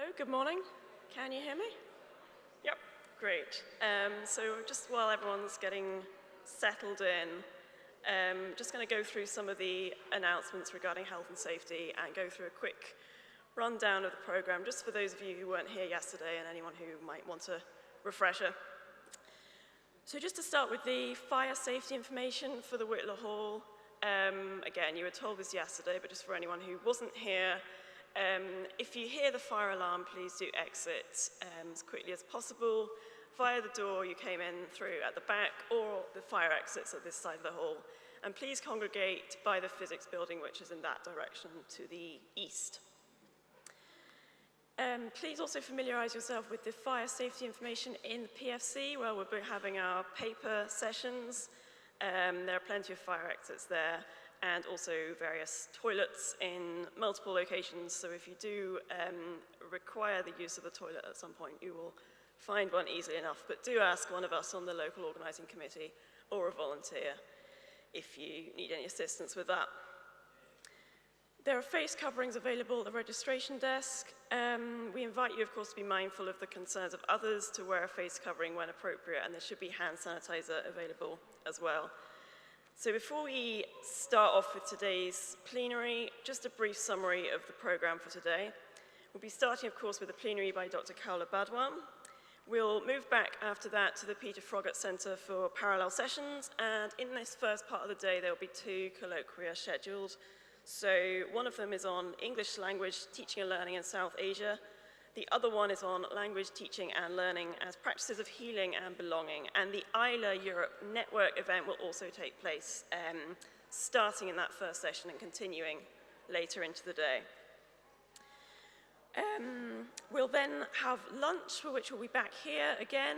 Hello, good morning. Can you hear me? Yep, great. So just while everyone's getting settled in, just going to go through some of the announcements regarding health and safety and go through a quick rundown of the program, just for those of you who weren't here yesterday and anyone who might want a refresher. So just to start with the fire safety information for the Whitler Hall. Again, you were told this yesterday, but just for anyone who wasn't here, if you hear the fire alarm, please do exit as quickly as possible via the door you came in through at the back or the fire exits at this side of the hall. And please congregate by the physics building, which is in that direction to the east. Please also familiarize yourself with the fire safety information in the PFC, where we'll be having our paper sessions. There are plenty of fire exits there, and also various toilets in multiple locations. So if you do require the use of the toilet at some point, you will find one easily enough. But do ask one of us on the local organizing committee or a volunteer if you need any assistance with that. There are face coverings available at the registration desk. We invite you, of course, to be mindful of the concerns of others, to wear a face covering when appropriate, and there should be hand sanitizer available as well. So before we start off with today's plenary, just a brief summary of the program for today. We'll be starting, of course, with a plenary by Dr. Kaula Badwan. We'll move back after that to the Peter Froggatt Center for parallel sessions, and in this first part of the day, there will be two colloquia scheduled. So one of them is on English language teaching and learning in South Asia. The other one is on language teaching and learning as practices of healing and belonging. And the ILA Europe Network event will also take place, starting in that first session and continuing later into the day. We'll then have lunch, for which we'll be back here again.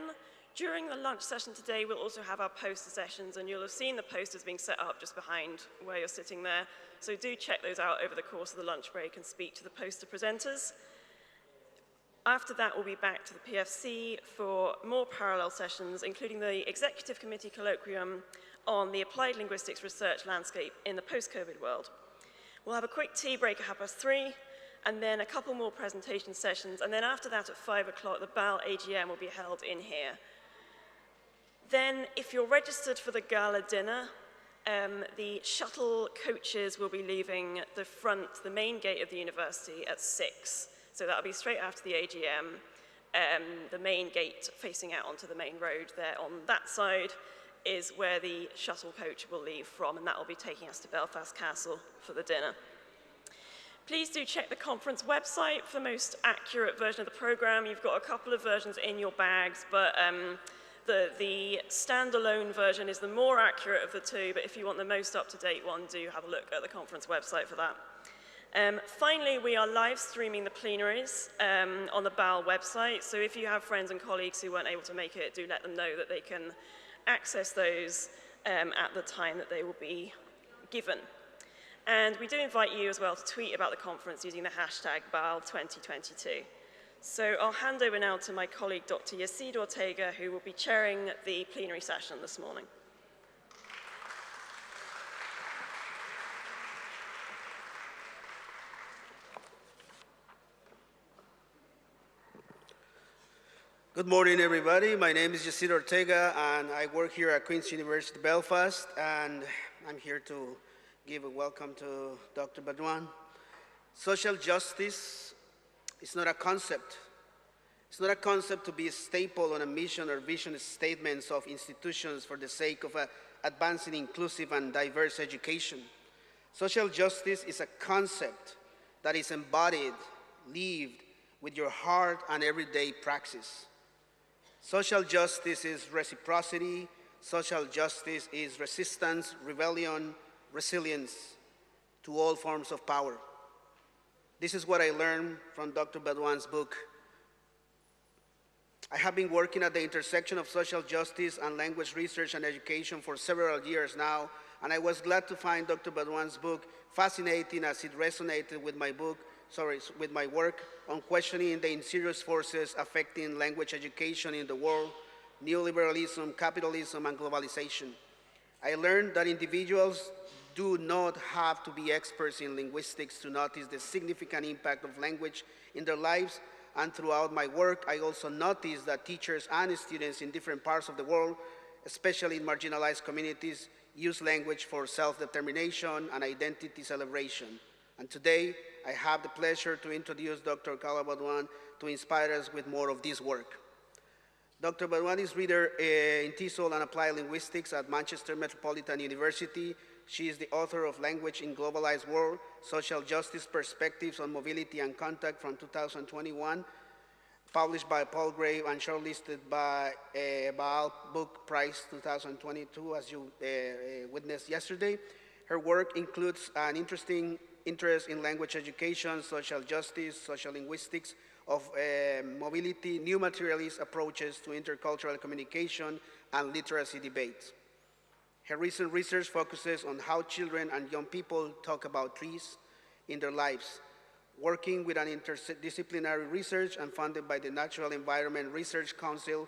During the lunch session today, we'll also have our poster sessions, and you'll have seen the posters being set up just behind where you're sitting there. So do check those out over the course of the lunch break and speak to the poster presenters. After that, we'll be back to the PFC for more parallel sessions, including the Executive Committee Colloquium on the Applied Linguistics Research Landscape in the Post-COVID World. We'll have a quick tea break at 3:30, and then a couple more presentation sessions, and then after that at 5 o'clock, the BAAL AGM will be held in here. Then, if you're registered for the gala dinner, the shuttle coaches will be leaving the main gate of the university at 6. So that'll be straight after the AGM. The main gate facing out onto the main road there on that side is where the shuttle coach will leave from, and that will be taking us to Belfast Castle for the dinner. Please do check the conference website for the most accurate version of the program. You've got a couple of versions in your bags, but the standalone version is the more accurate of the two, but if you want the most up-to-date one, do have a look at the conference website for that. Finally, we are live streaming the plenaries on the BAAL website, so if you have friends and colleagues who weren't able to make it, do let them know that they can access those at the time that they will be given. And we do invite you as well to tweet about the conference using the hashtag BAAL2022. So I'll hand over now to my colleague, Dr. Yacide Ortega, who will be chairing the plenary session this morning. Good morning, everybody. My name is Yacide Ortega, and I work here at Queen's University Belfast, and I'm here to give a welcome to Dr. Badwan. Social justice is not a concept. It's not a concept to be a staple on a mission or vision statements of institutions for the sake of advancing inclusive and diverse education. Social justice is a concept that is embodied, lived with your heart and everyday praxis. Social justice is reciprocity. Social justice is resistance, rebellion, resilience to all forms of power. This is what I learned from Dr. Badwan's book. I have been working at the intersection of social justice and language research and education for several years now, and I was glad to find Dr. Badwan's book fascinating as it resonated with my work on questioning the insidious forces affecting language education in the world, neoliberalism, capitalism, and globalization. I learned that individuals do not have to be experts in linguistics to notice the significant impact of language in their lives, And throughout my work, I also noticed that teachers and students in different parts of the world, especially in marginalized communities, use language for self-determination and identity celebration. And today, I have the pleasure to introduce Dr. Kala Badwan to inspire us with more of this work. Dr. Badwan is reader in TESOL and Applied Linguistics at Manchester Metropolitan University. She is the author of Language in Globalized World, Social Justice Perspectives on Mobility and Contact from 2021, published by Paul Grave and shortlisted by BAAL Book Prize 2022, as you witnessed yesterday. Her work includes an interesting interest in language education, social justice, social linguistics, of mobility, new materialist approaches to intercultural communication and literacy debates. Her recent research focuses on how children and young people talk about trees in their lives. Working with an interdisciplinary research and funded by the Natural Environment Research Council,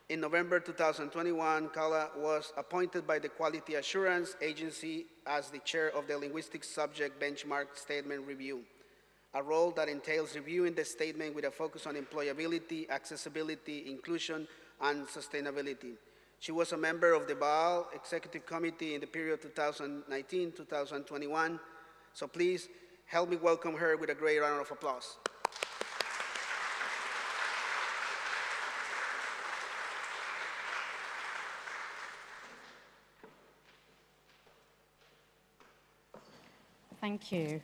in November 2021, Kala was appointed by the Quality Assurance Agency as the chair of the Linguistic Subject Benchmark Statement Review, a role that entails reviewing the statement with a focus on employability, accessibility, inclusion, and sustainability. She was a member of the BAAL Executive Committee in the period 2019-2021. So please help me welcome her with a great round of applause. Thank you.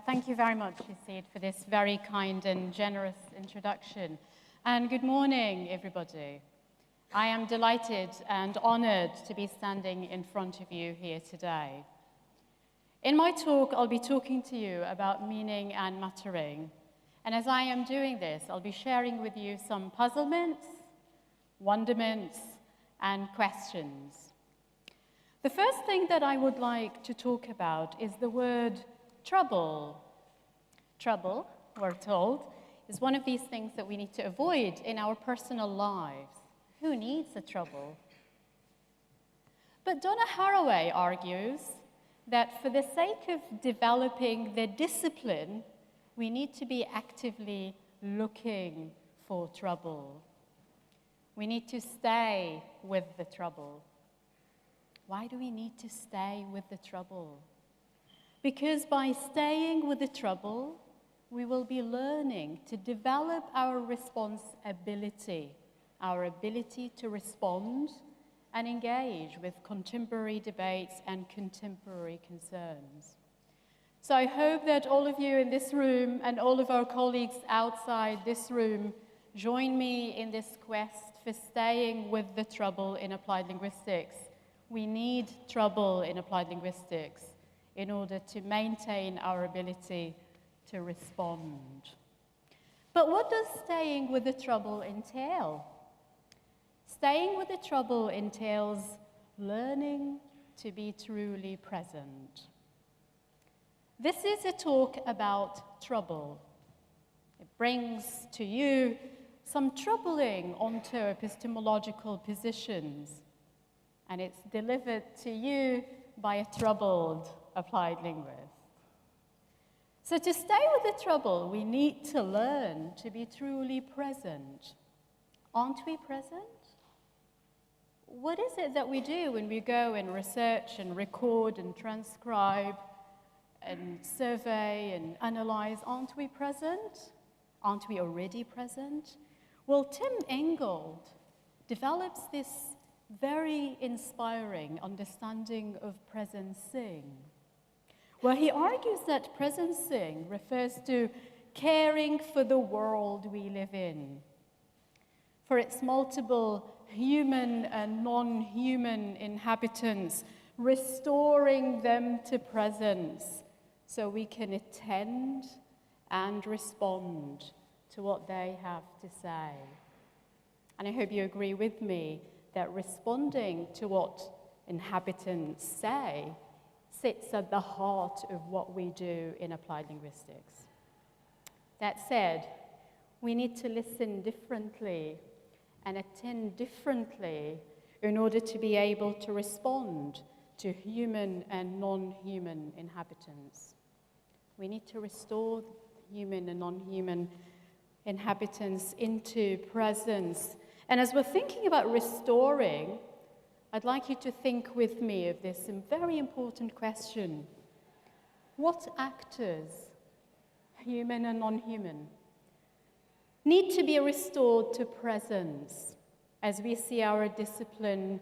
Thank you very much, Sept, for this very kind and generous introduction. And good morning, everybody. I am delighted and honored to be standing in front of you here today. In my talk, I'll be talking to you about meaning and muttering. And as I am doing this, I'll be sharing with you some puzzlements, wonderments, and questions. The first thing that I would like to talk about is the word trouble. Trouble, we're told, is one of these things that we need to avoid in our personal lives. Who needs the trouble? But Donna Haraway argues that for the sake of developing the discipline, we need to be actively looking for trouble. We need to stay with the trouble. Why do we need to stay with the trouble? Because by staying with the trouble, we will be learning to develop our response ability, our ability to respond and engage with contemporary debates and contemporary concerns. So I hope that all of you in this room and all of our colleagues outside this room join me in this quest for staying with the trouble in applied linguistics. We need trouble in applied linguistics in order to maintain our ability to respond. But what does staying with the trouble entail? Staying with the trouble entails learning to be truly present. This is a talk about trouble. It brings to you some troubling onto epistemological positions, and it's delivered to you by a troubled applied linguist. So to stay with the trouble, we need to learn to be truly present. Aren't we present? What is it that we do when we go and research and record and transcribe and survey and analyze? Aren't we present? Aren't we already present? Well, Tim Ingold develops this very inspiring understanding of presencing, where he argues that presencing refers to caring for the world we live in, for its multiple human and non-human inhabitants, restoring them to presence so we can attend and respond to what they have to say. And I hope you agree with me that responding to what inhabitants say sits at the heart of what we do in applied linguistics. That said, we need to listen differently and attend differently in order to be able to respond to human and non-human inhabitants. We need to restore human and non-human inhabitants into presence. And as we're thinking about restoring, I'd like you to think with me of this very important question. What actors, human and non-human, need to be restored to presence as we see our discipline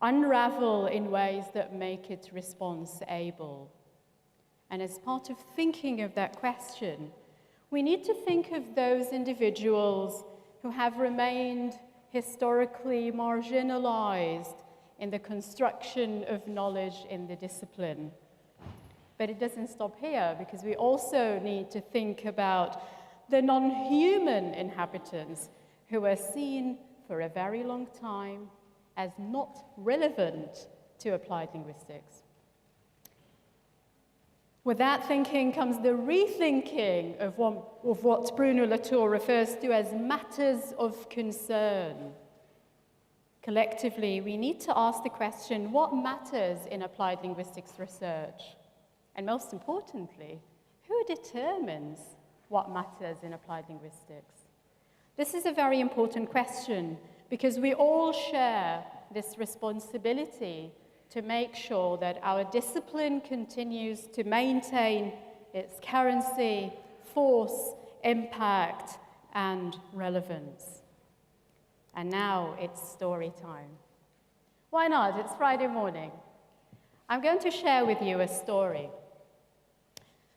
unravel in ways that make it response-able? And as part of thinking of that question, we need to think of those individuals who have remained historically marginalized in the construction of knowledge in the discipline. But it doesn't stop here, because we also need to think about the non-human inhabitants who are seen for a very long time as not relevant to applied linguistics. With that thinking comes the rethinking of what Bruno Latour refers to as matters of concern. Collectively, we need to ask the question, what matters in applied linguistics research? And most importantly, who determines what matters in applied linguistics? This is a very important question because we all share this responsibility to make sure that our discipline continues to maintain its currency, force, impact, and relevance. And now it's story time. Why not? It's Friday morning. I'm going to share with you a story.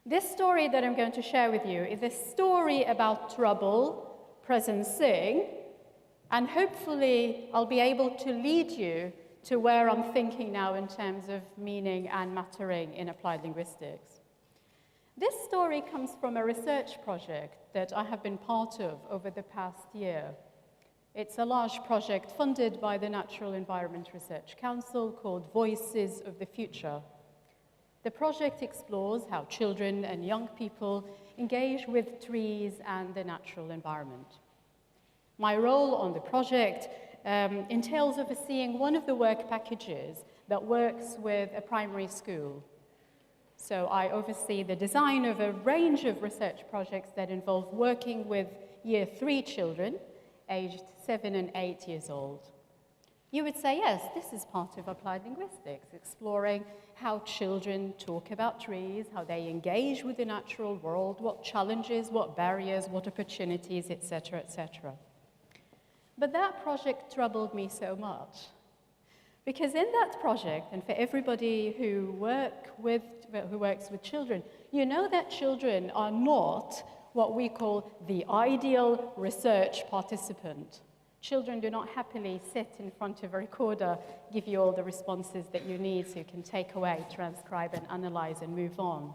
This story that I'm going to share with you is a story about trouble, presencing, and hopefully I'll be able to lead you to where I'm thinking now in terms of meaning and mattering in applied linguistics. This story comes from a research project that I have been part of over the past year. It's a large project funded by the Natural Environment Research Council called Voices of the Future. The project explores how children and young people engage with trees and the natural environment. My role on the project entails overseeing one of the work packages that works with a primary school. So I oversee the design of a range of research projects that involve working with Year 3 children, aged 7 and 8 years old. You would say, yes, this is part of applied linguistics, exploring how children talk about trees, how they engage with the natural world, what challenges, what barriers, what opportunities, etc., etc. But that project troubled me so much, because in that project, and for everybody who works with children, you know that children are not what we call the ideal research participant. Children do not happily sit in front of a recorder, give you all the responses that you need so you can take away, transcribe, and analyze and move on.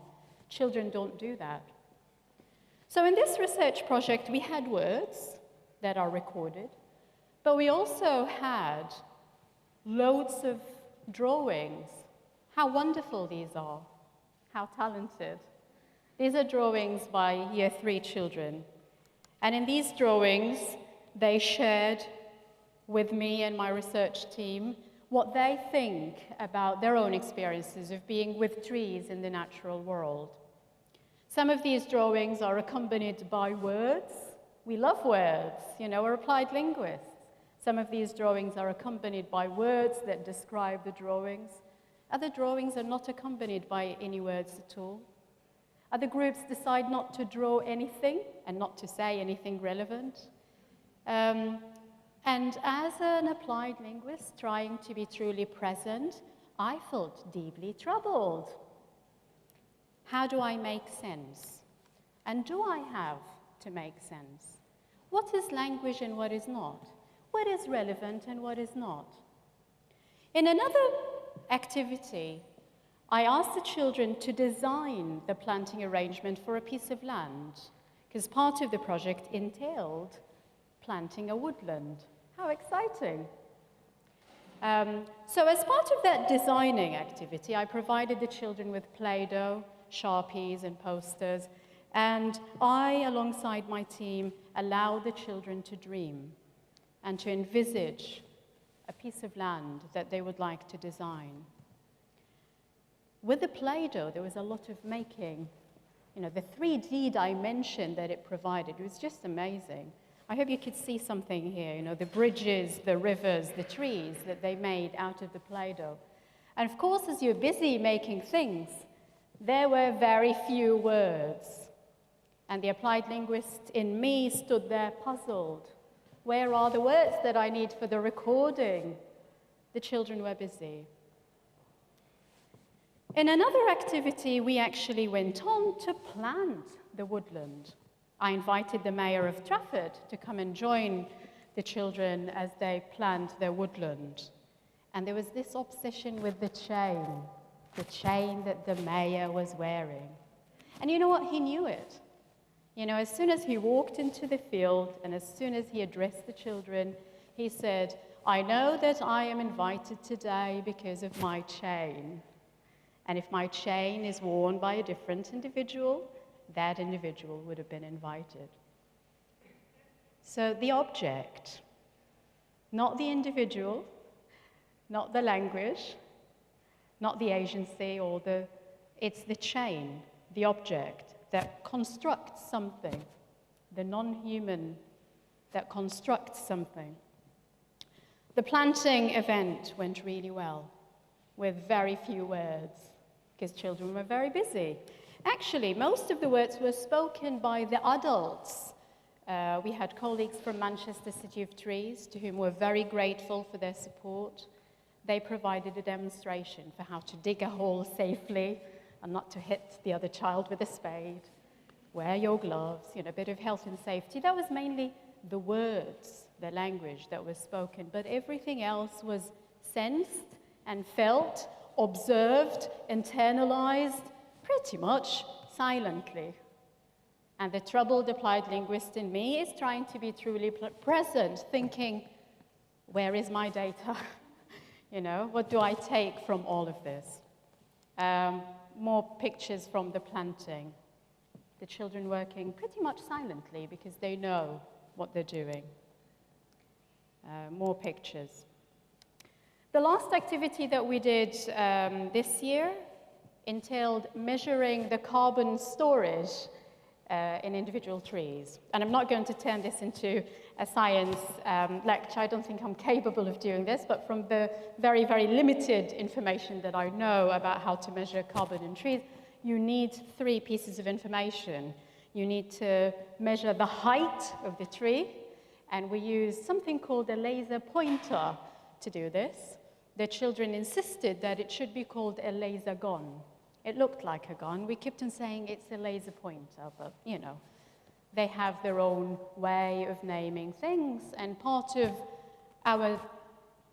Children don't do that. So in this research project, we had words that are recorded, but we also had loads of drawings. How wonderful these are. How talented. These are drawings by Year 3 children. And in these drawings, they shared with me and my research team what they think about their own experiences of being with trees in the natural world. Some of these drawings are accompanied by words. We love words, we're applied linguists. Some of these drawings are accompanied by words that describe the drawings. Other drawings are not accompanied by any words at all. Other groups decide not to draw anything and not to say anything relevant. And as an applied linguist trying to be truly present, I felt deeply troubled. How do I make sense? And do I have to make sense? What is language and what is not? What is relevant and what is not? In another activity, I asked the children to design the planting arrangement for a piece of land, because part of the project entailed planting a woodland. How exciting. So as part of that designing activity, I provided the children with Play-Doh, Sharpies, and posters, and I, alongside my team, allowed the children to dream and to envisage a piece of land that they would like to design. With the Play-Doh, there was a lot of making. You know, the 3D dimension that it provided was just amazing. I hope you could see something here, you know, the bridges, the rivers, the trees that they made out of the Play-Doh. And of course, as you're busy making things, there were very few words. And the applied linguist in me stood there puzzled. Where are the words that I need for the recording? The children were busy. In another activity, we actually went on to plant the woodland. I invited the mayor of Trafford to come and join the children as they planned their woodland. And there was this obsession with the chain that the mayor was wearing. And you know what? He knew it. You know, as soon as he walked into the field and as soon as he addressed the children, he said, "I know that I am invited today because of my chain. And if my chain is worn by a different individual, that individual would have been invited." So the object, not the individual, not the language, not the agency it's the chain, the object that constructs something, the non-human that constructs something. The planting event went really well with very few words because children were very busy. Actually, most of the words were spoken by the adults. We had colleagues from Manchester City of Trees to whom we're very grateful for their support. They provided a demonstration for how to dig a hole safely and not to hit the other child with a spade. Wear your gloves, you know, a bit of health and safety. That was mainly the words, the language that was spoken, but everything else was sensed and felt, observed, internalized, pretty much silently. And the troubled applied linguist in me is trying to be truly present, thinking, where is my data? You know, what do I take from all of this? More pictures from the planting. The children working pretty much silently because they know what they're doing. More pictures. The last activity that we did this year entailed measuring the carbon storage in individual trees. And I'm not going to turn this into a science lecture. I don't think I'm capable of doing this, but from the very, very limited information that I know about how to measure carbon in trees, you need 3 pieces of information. You need to measure the height of the tree, and we use something called a laser pointer to do this. The children insisted that it should be called a laser gun. It looked like a gun. We kept on saying it's a laser pointer, but, you know, they have their own way of naming things. And part of our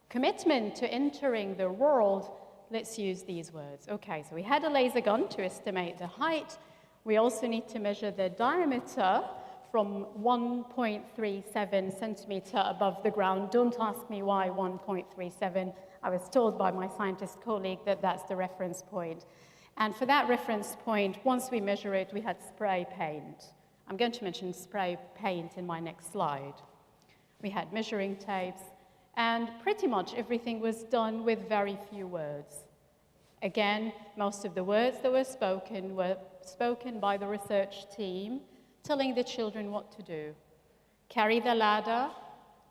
commitment to entering the world, let's use these words. Okay, so we had a laser gun to estimate the height. We also need to measure the diameter from 1.37 centimeter above the ground. Don't ask me why 1.37. I was told by my scientist colleague that that's the reference point. And for that reference point, once we measure it, we had spray paint. I'm going to mention spray paint in my next slide. We had measuring tapes, and pretty much everything was done with very few words. Again, most of the words that were spoken by the research team, telling the children what to do. Carry the ladder,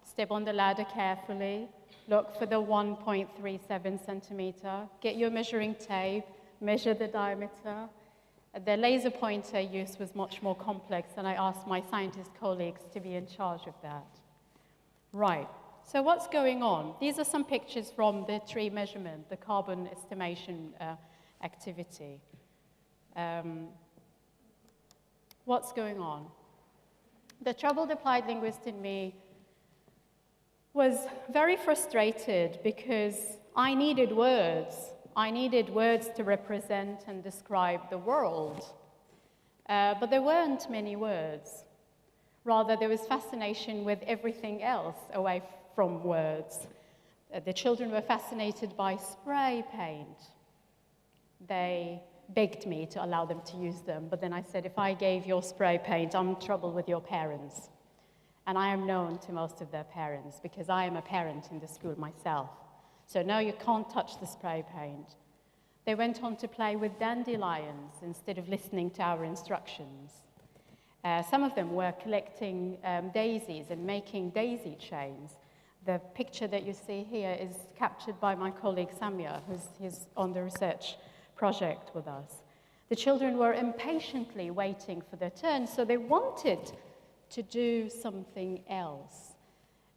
step on the ladder carefully, look for the 1.37 centimeter, get your measuring tape, measure the diameter. The laser pointer use was much more complex, and I asked my scientist colleagues to be in charge of that. Right, so what's going on? These are some pictures from the tree measurement, the carbon estimation activity. What's going on? The troubled applied linguist in me was very frustrated because I needed words. I needed words to represent and describe the world. But there weren't many words. Rather, there was fascination with everything else away from words. The children were fascinated by spray paint. They begged me to allow them to use them, but then I said, if I gave your spray paint, I'm in trouble with your parents. And I am known to most of their parents because I am a parent in the school myself. So no, you can't touch the spray paint. They went on to play with dandelions instead of listening to our instructions. Some of them were collecting daisies and making daisy chains. The picture that you see here is captured by my colleague Samia, who's on the research project with us. The children were impatiently waiting for their turn, so they wanted to do something else.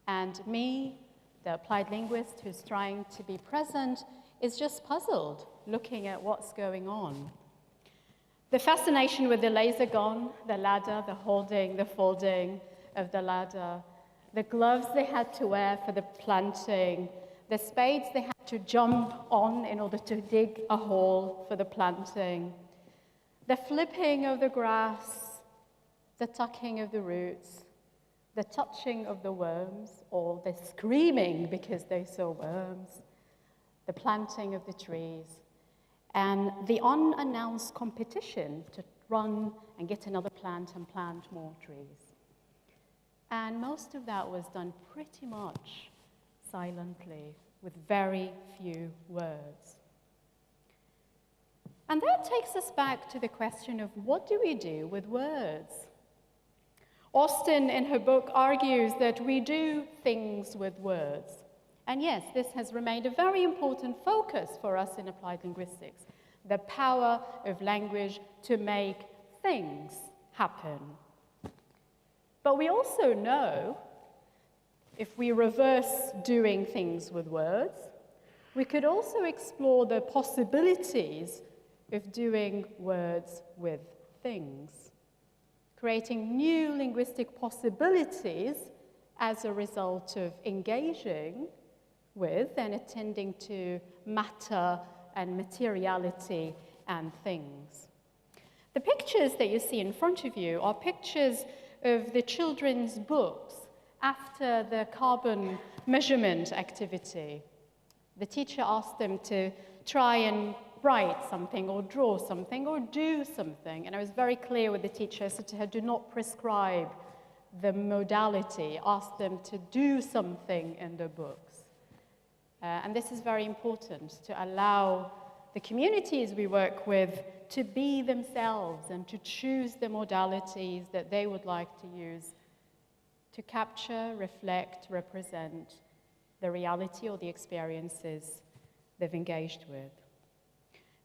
And me, the applied linguist who's trying to be present, is just puzzled, looking at what's going on. The fascination with the laser gun, the ladder, the holding, the folding of the ladder, the gloves they had to wear for the planting, the spades they had to jump on in order to dig a hole for the planting, the flipping of the grass, the tucking of the roots, the touching of the worms, or the screaming because they saw worms, the planting of the trees, and the unannounced competition to run and get another plant and plant more trees. And most of that was done pretty much silently, with very few words. And that takes us back to the question of what do we do with words? Austen, in her book, argues that we do things with words. And yes, this has remained a very important focus for us in applied linguistics, the power of language to make things happen. But we also know, if we reverse doing things with words, we could also explore the possibilities of doing words with things, creating new linguistic possibilities as a result of engaging with and attending to matter and materiality and things. The pictures that you see in front of you are pictures of the children's books after the carbon measurement activity. The teacher asked them to try and write something or draw something or do something. And I was very clear with the teacher. I said to her, do not prescribe the modality. Ask them to do something in the books. And this is very important, to allow the communities we work with to be themselves and to choose the modalities that they would like to use to capture, reflect, represent the reality or the experiences they've engaged with.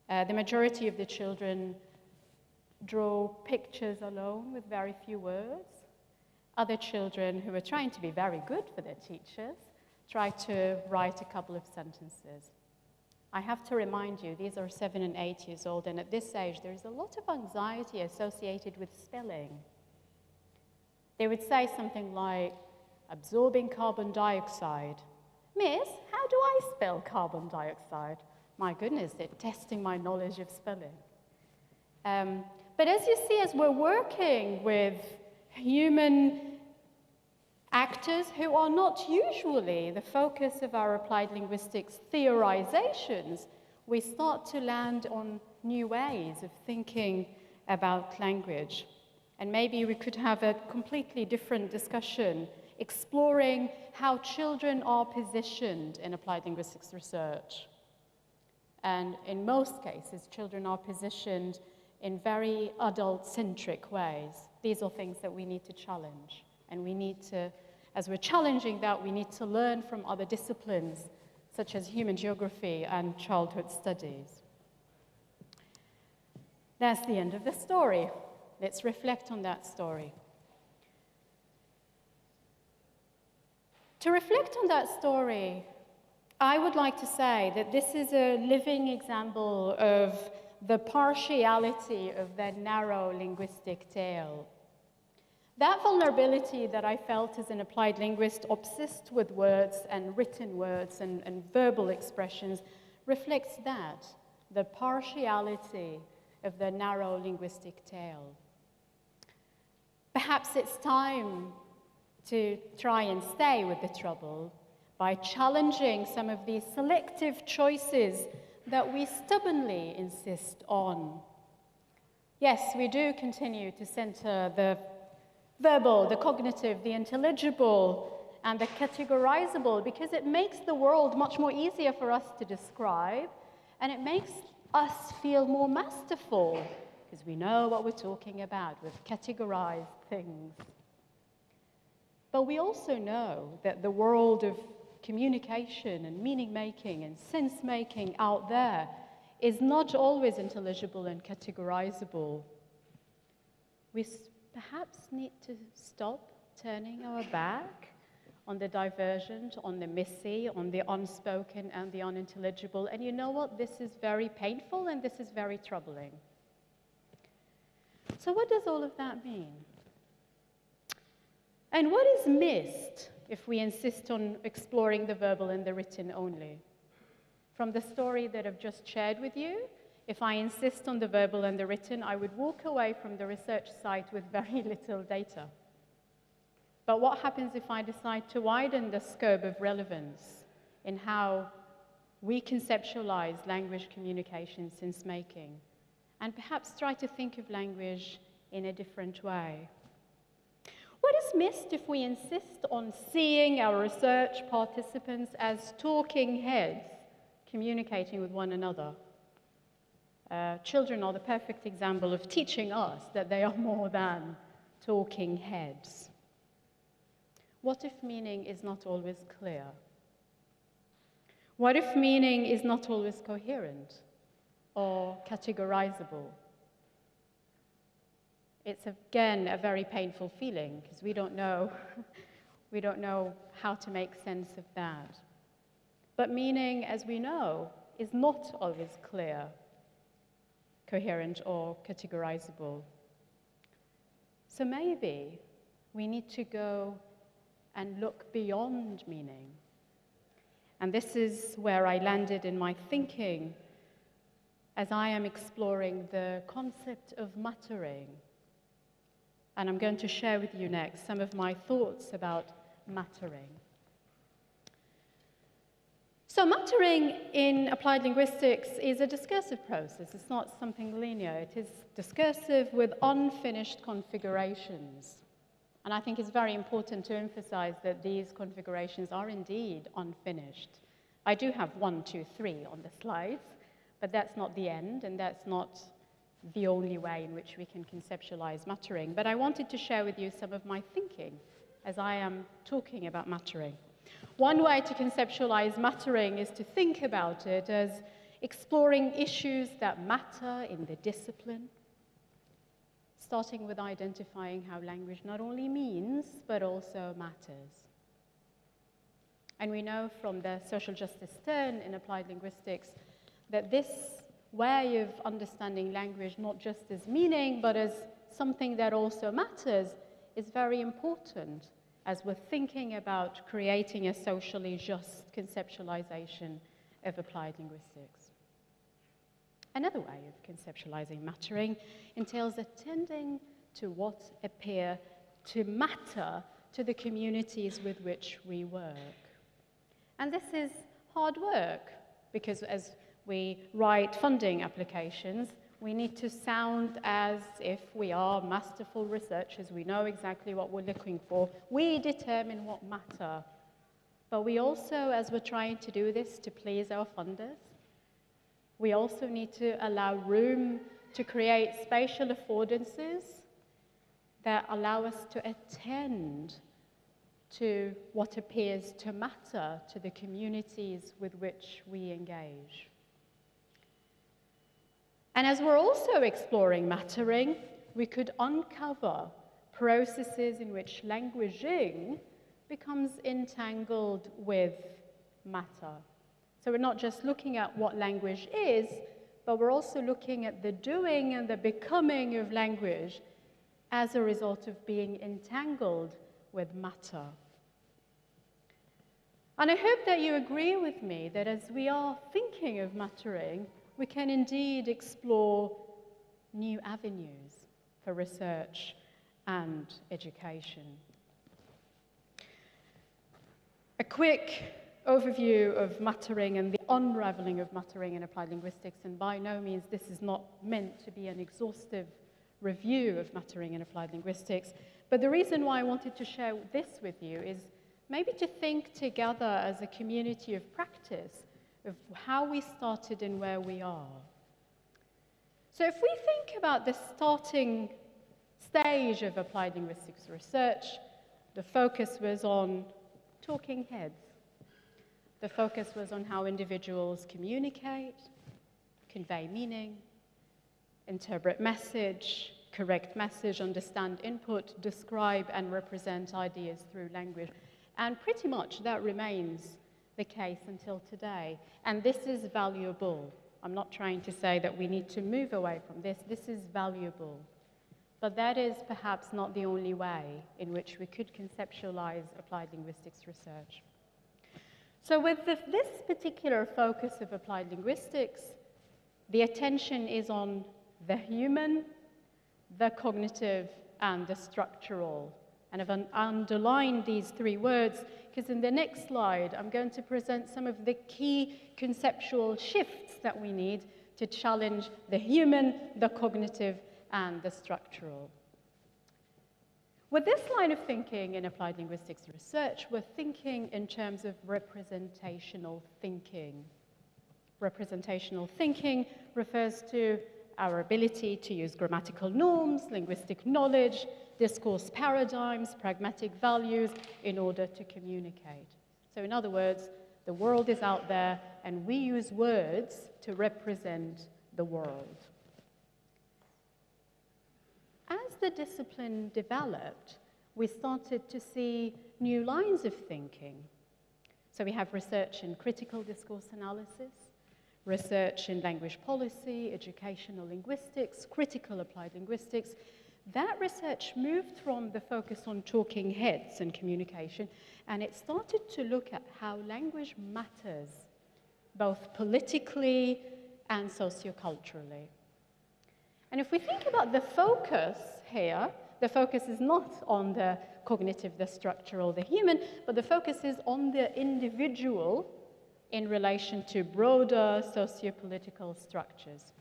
The majority of the children draw pictures alone with very few words. Other children who are trying to be very good for their teachers try to write a couple of sentences. I have to remind you, these are 7 and 8 years old, and at this age, there is a lot of anxiety associated with spelling. They would say something like, absorbing carbon dioxide. Miss, how do I spell carbon dioxide? My goodness, they're testing my knowledge of spelling. But as you see, as we're working with human actors who are not usually the focus of our applied linguistics theorizations, we start to land on new ways of thinking about language. And maybe we could have a completely different discussion exploring how children are positioned in applied linguistics research. And in most cases, children are positioned in very adult-centric ways. These are things that we need to challenge. And we need to, as we're challenging that, we need to learn from other disciplines, such as human geography and childhood studies. That's the end of the story. Let's reflect on that story. To reflect on that story, I would like to say that this is a living example of the partiality of that narrow linguistic tale. That vulnerability that I felt as an applied linguist obsessed with words and written words and verbal expressions reflects that, the partiality of the narrow linguistic tale. Perhaps it's time to try and stay with the trouble by challenging some of these selective choices that we stubbornly insist on. Yes, we do continue to center the verbal, the cognitive, the intelligible, and the categorizable because it makes the world much more easier for us to describe, and it makes us feel more masterful, because we know what we're talking about. We've categorized things. But we also know that the world of communication and meaning-making and sense-making out there is not always intelligible and categorizable. We perhaps need to stop turning our back on the divergent, on the messy, on the unspoken and the unintelligible. And you know what? This is very painful and this is very troubling. So what does all of that mean? And what is missed if we insist on exploring the verbal and the written only? From the story that I've just shared with you, if I insist on the verbal and the written, I would walk away from the research site with very little data. But what happens if I decide to widen the scope of relevance in how we conceptualize language communication sense making, and perhaps try to think of language in a different way? What is missed if we insist on seeing our research participants as talking heads communicating with one another? Children are the perfect example of teaching us that they are more than talking heads. What if meaning is not always clear? What if meaning is not always coherent or categorizable? It's again a very painful feeling because we don't know how to make sense of that. But meaning, as we know, is not always clear, coherent or categorizable. So maybe we need to go and look beyond meaning. And this is where I landed in my thinking as I am exploring the concept of muttering. And I'm going to share with you next some of my thoughts about muttering. So muttering in applied linguistics is a discursive process. It's not something linear. It is discursive with unfinished configurations. And I think it's very important to emphasize that these configurations are indeed unfinished. I do have 1, 2, 3 on the slides, but that's not the end, and that's not the only way in which we can conceptualize muttering. But I wanted to share with you some of my thinking as I am talking about muttering. One way to conceptualize muttering is to think about it as exploring issues that matter in the discipline, starting with identifying how language not only means, but also matters. And we know from the social justice turn in applied linguistics that this way of understanding language, not just as meaning, but as something that also matters, is very important as we're thinking about creating a socially just conceptualization of applied linguistics. Another way of conceptualizing muttering entails attending to what appear to matter to the communities with which we work. And this is hard work, because as we write funding applications, we need to sound as if we are masterful researchers. We know exactly what we're looking for. We determine what matter. But we also, as we're trying to do this to please our funders, we also need to allow room to create spatial affordances that allow us to attend to what appears to matter to the communities with which we engage. And as we're also exploring muttering, we could uncover processes in which languaging becomes entangled with matter. So we're not just looking at what language is, but we're also looking at the doing and the becoming of language as a result of being entangled with matter. And I hope that you agree with me that as we are thinking of muttering, we can indeed explore new avenues for research and education. A quick overview of muttering and the unraveling of muttering in applied linguistics, and by no means this is not meant to be an exhaustive review of muttering in applied linguistics, but the reason why I wanted to share this with you is maybe to think together as a community of practice of how we started and where we are. So if we think about the starting stage of applied linguistics research, the focus was on talking heads. The focus was on how individuals communicate, convey meaning, interpret message, correct message, understand input, describe and represent ideas through language. And pretty much that remains the case until today. And this is valuable. I'm not trying to say that we need to move away from this. This is valuable. But that is perhaps not the only way in which we could conceptualize applied linguistics research. So with this particular focus of applied linguistics, the attention is on the human, the cognitive, and the structural. And I've underlined these three words because in the next slide, I'm going to present some of the key conceptual shifts that we need to challenge the human, the cognitive, and the structural. With this line of thinking in applied linguistics research, we're thinking in terms of representational thinking. Representational thinking refers to our ability to use grammatical norms, linguistic knowledge, discourse paradigms, pragmatic values in order to communicate. So in other words, the world is out there and we use words to represent the world. As the discipline developed, we started to see new lines of thinking. So we have research in critical discourse analysis, research in language policy, educational linguistics, critical applied linguistics. That research moved from the focus on talking heads and communication, and it started to look at how language matters, both politically and socioculturally. And if we think about the focus here, the focus is not on the cognitive, the structural, the human, but the focus is on the individual in relation to broader sociopolitical structures.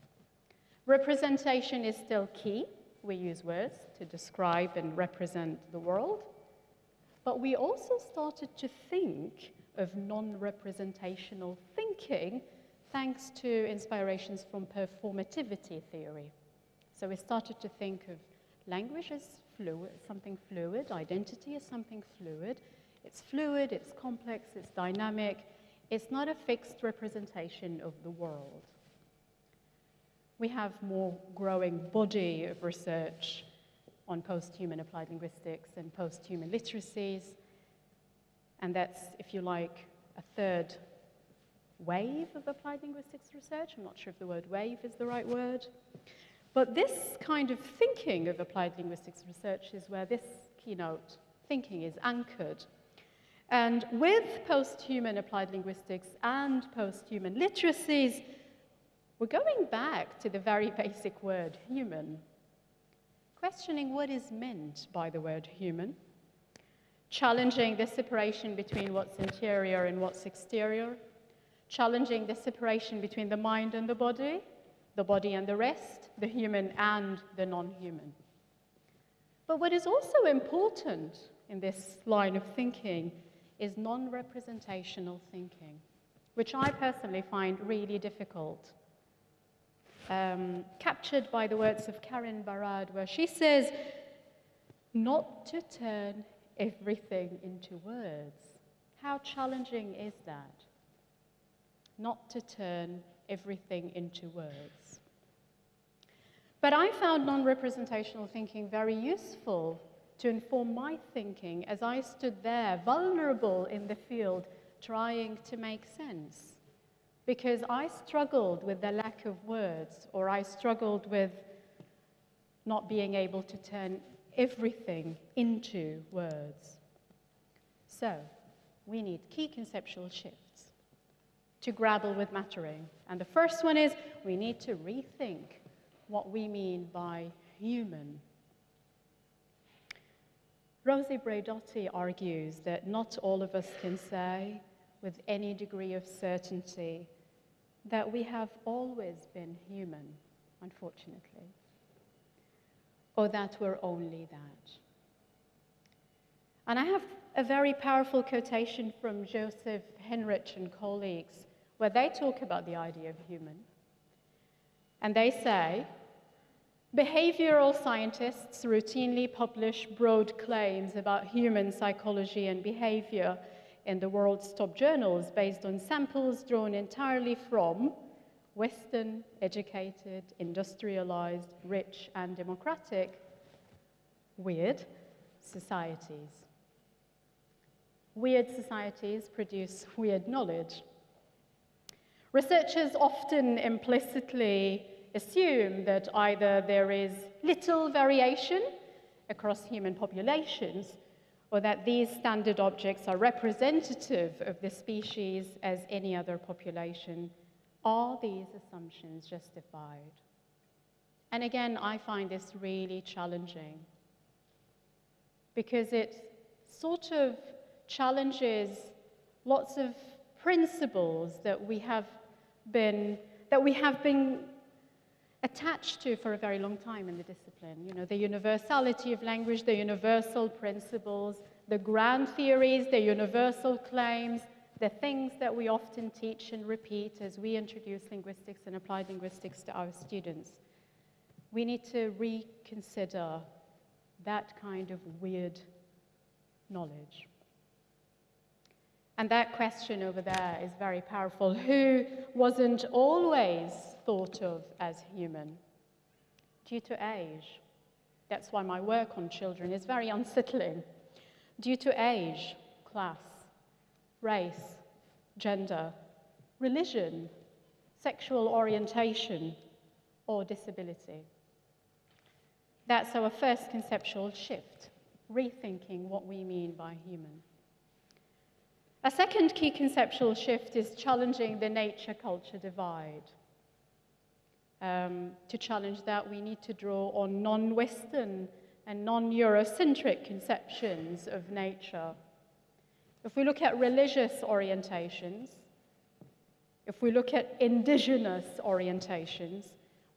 Representation is still key. We use words to describe and represent the world. But we also started to think of non-representational thinking thanks to inspirations from performativity theory. So we started to think of language as fluid, something fluid, identity as something fluid. It's fluid, it's complex, it's dynamic. It's not a fixed representation of the world. We have more growing body of research on post-human applied linguistics and post-human literacies. And that's, if you like, a third wave of applied linguistics research. I'm not sure if the word wave is the right word. But this kind of thinking of applied linguistics research is where this keynote thinking is anchored. And with post-human applied linguistics and post-human literacies, we're going back to the very basic word human, questioning what is meant by the word human, challenging the separation between what's interior and what's exterior, challenging the separation between the mind and the body and the rest, the human and the non-human. But what is also important in this line of thinking is non-representational thinking, which I personally find really difficult. Captured by the words of Karen Barad, where she says, not to turn everything into words. How challenging is that? Not to turn everything into words. But I found non-representational thinking very useful to inform my thinking as I stood there, vulnerable in the field, trying to make sense. Because I struggled with the lack of words, or I struggled with not being able to turn everything into words. So, we need key conceptual shifts to grapple with muttering. And the first one is we need to rethink what we mean by human. Rosie Braidotti argues that not all of us can say with any degree of certainty that we have always been human, unfortunately, or that we're only that. And I have a very powerful quotation from Joseph Henrich and colleagues where they talk about the idea of human. And they say, Behavioral scientists routinely publish broad claims about human psychology and behavior in the world's top journals based on samples drawn entirely from Western, educated, industrialized, rich, and democratic, weird societies. Weird societies produce weird knowledge. Researchers often implicitly assume that either there is little variation across human populations, or that these standard objects are representative of the species as any other population. Are these assumptions justified? And again, I find this really challenging because it sort of challenges lots of principles that we have been attached to for a very long time in the discipline. You know, the universality of language, the universal principles, the grand theories, the universal claims, the things that we often teach and repeat as we introduce linguistics and applied linguistics to our students. We need to reconsider that kind of weird knowledge. And that question over there is very powerful. Who wasn't always thought of as human? Due to age. That's why my work on children is very unsettling. Due to age, class, race, gender, religion, sexual orientation, or disability. That's our first conceptual shift, rethinking what we mean by human. A second key conceptual shift is challenging the nature-culture divide. To challenge that, we need to draw on non-Western and non-Eurocentric conceptions of nature. If we look at religious orientations, if we look at indigenous orientations,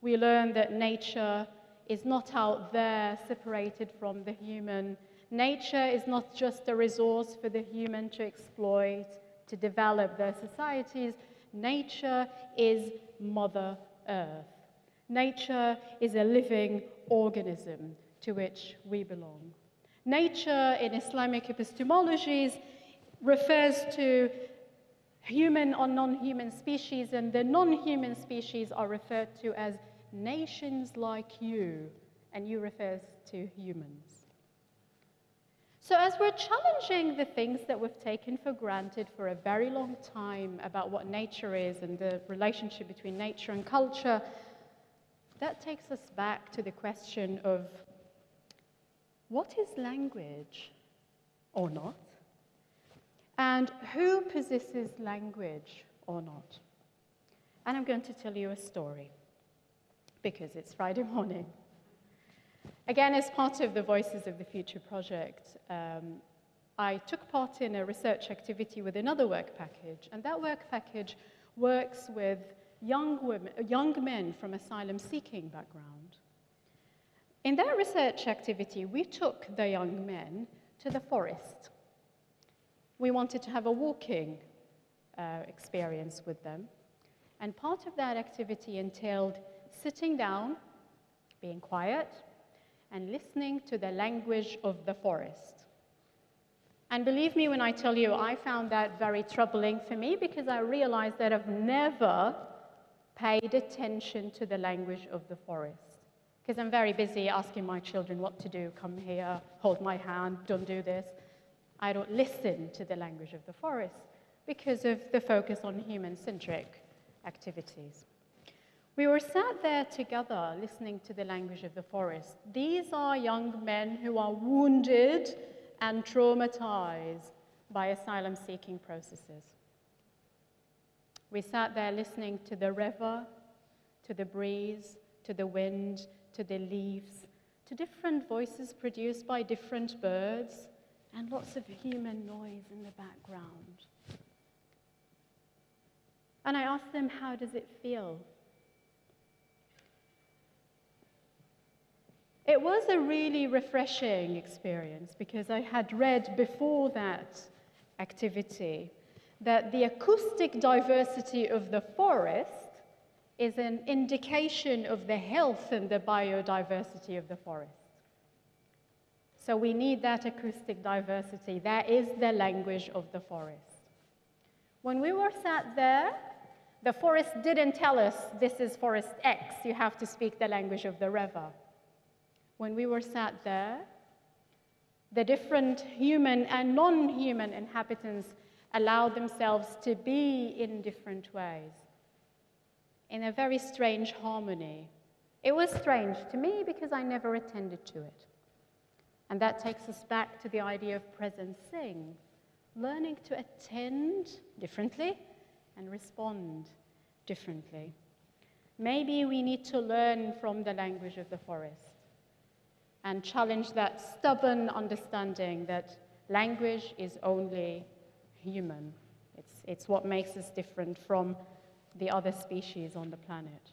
we learn that nature is not out there separated from the human. Nature is not just a resource for the human to exploit, to develop their societies. Nature is Mother Earth. Nature is a living organism to which we belong. Nature in Islamic epistemologies refers to human or non-human species, and the non-human species are referred to as nations like you, and you refers to humans. So as we're challenging the things that we've taken for granted for a very long time about what nature is and the relationship between nature and culture, that takes us back to the question of what is language or not? And who possesses language or not? And I'm going to tell you a story because it's Friday morning. Again, as part of the Voices of the Future project, I took part in a research activity with another work package, and that work package works with young men from asylum-seeking background. In that research activity, we took the young men to the forest. We wanted to have a walking experience with them, and part of that activity entailed sitting down, being quiet, and listening to the language of the forest. And believe me when I tell you, I found that very troubling for me because I realized that I've never paid attention to the language of the forest. Because I'm very busy asking my children what to do, come here, hold my hand, don't do this. I don't listen to the language of the forest because of the focus on human-centric activities. We were sat there together listening to the language of the forest. These are young men who are wounded and traumatized by asylum-seeking processes. We sat there listening to the river, to the breeze, to the wind, to the leaves, to different voices produced by different birds, and lots of human noise in the background. And I asked them, how does it feel? It was a really refreshing experience because I had read before that activity that the acoustic diversity of the forest is an indication of the health and the biodiversity of the forest. So we need that acoustic diversity. That is the language of the forest. When we were sat there, the forest didn't tell us, this is forest X, you have to speak the language of the river. When we were sat there, the different human and non-human inhabitants allowed themselves to be in different ways, in a very strange harmony. It was strange to me because I never attended to it. And that takes us back to the idea of presencing, learning to attend differently and respond differently. Maybe we need to learn from the language of the forest and challenge that stubborn understanding that language is only human. It's what makes us different from the other species on the planet.